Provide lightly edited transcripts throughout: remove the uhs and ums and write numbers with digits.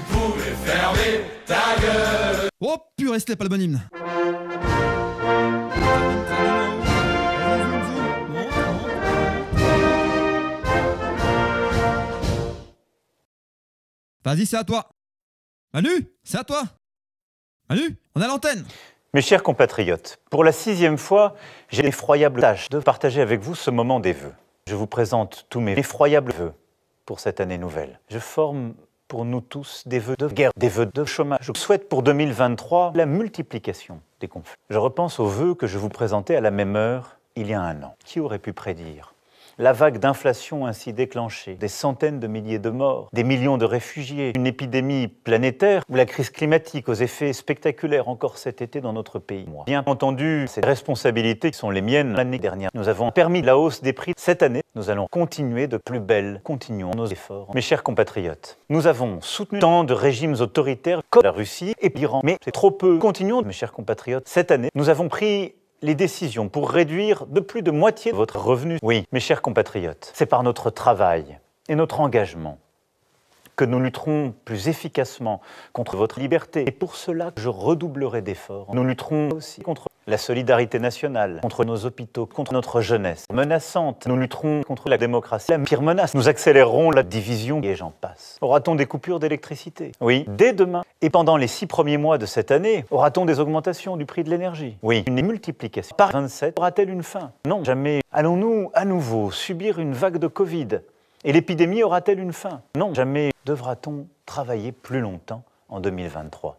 pouvais fermer ta gueule. Oh purée, c'était pas le bon hymne. Vas-y, c'est à toi. Manu, c'est à toi. Manu, on a l'antenne. Mes chers compatriotes, pour la 6e fois, j'ai l'effroyable tâche de partager avec vous ce moment des vœux. Je vous présente tous mes effroyables vœux pour cette année nouvelle. Je forme pour nous tous des vœux de guerre, des vœux de chômage. Je souhaite pour 2023 la multiplication des conflits. Je repense aux vœux que je vous présentais à la même heure il y a un an. Qui aurait pu prédire la vague d'inflation ainsi déclenchée, des centaines de milliers de morts, des millions de réfugiés, une épidémie planétaire ou la crise climatique aux effets spectaculaires encore cet été dans notre pays. Bien entendu, ces responsabilités sont les miennes. L'année dernière, nous avons permis la hausse des prix. Cette année, nous allons continuer de plus belle. Continuons nos efforts. Mes chers compatriotes, nous avons soutenu tant de régimes autoritaires comme la Russie et l'Iran, mais c'est trop peu. Continuons, mes chers compatriotes. Cette année, nous avons pris les décisions pour réduire de plus de moitié votre revenu. Oui, mes chers compatriotes, c'est par notre travail et notre engagement que nous lutterons plus efficacement contre votre liberté. Et pour cela, je redoublerai d'efforts. Nous lutterons aussi contre la solidarité nationale, contre nos hôpitaux, contre notre jeunesse menaçante. Nous lutterons contre la démocratie, la pire menace. Nous accélérerons la division et j'en passe. Aura-t-on des coupures d'électricité? Oui, dès demain. Et pendant les 6 premiers mois de cette année, aura-t-on des augmentations du prix de l'énergie? Oui, une multiplication par 27 aura-t-elle une fin? Non, jamais. Allons-nous à nouveau subir une vague de Covid? Et l'épidémie aura-t-elle une fin? Non, jamais. Devra-t-on travailler plus longtemps en 2023?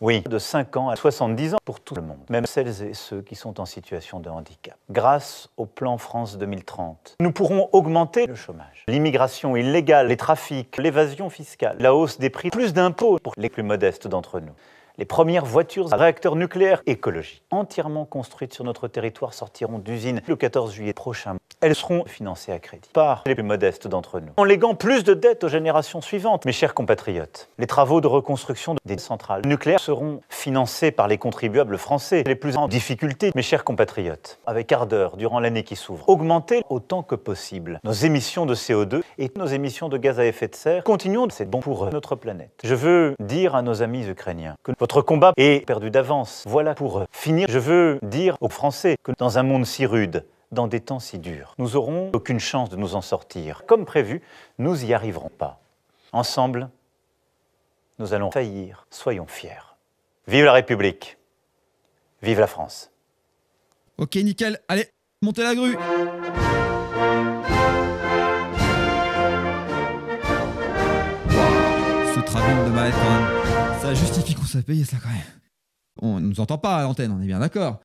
Oui, de 5 ans à 70 ans pour tout le monde, même celles et ceux qui sont en situation de handicap. Grâce au plan France 2030, nous pourrons augmenter le chômage, l'immigration illégale, les trafics, l'évasion fiscale, la hausse des prix, plus d'impôts pour les plus modestes d'entre nous. Les premières voitures à réacteurs nucléaires écologiques, entièrement construites sur notre territoire, sortiront d'usine le 14 juillet prochain. Elles seront financées à crédit par les plus modestes d'entre nous, en léguant plus de dettes aux générations suivantes. Mes chers compatriotes, les travaux de reconstruction des centrales nucléaires seront financés par les contribuables français les plus en difficulté. Mes chers compatriotes, avec ardeur durant l'année qui s'ouvre, augmenter autant que possible nos émissions de CO2 et nos émissions de gaz à effet de serre. Continuons, c'est bon pour notre planète. Je veux dire à nos amis ukrainiens que votre combat est perdu d'avance. Voilà pour finir. Je veux dire aux Français que dans un monde si rude, dans des temps si durs, nous n'aurons aucune chance de nous en sortir. Comme prévu, nous n'y arriverons pas. Ensemble, nous allons faillir. Soyons fiers. Vive la République. Vive la France. Ok, nickel. Allez, montez la grue. Ce travelling de malade quand même. Ça justifie qu'on soit payé ça quand même. On nous entend pas à l'antenne, on est bien d'accord.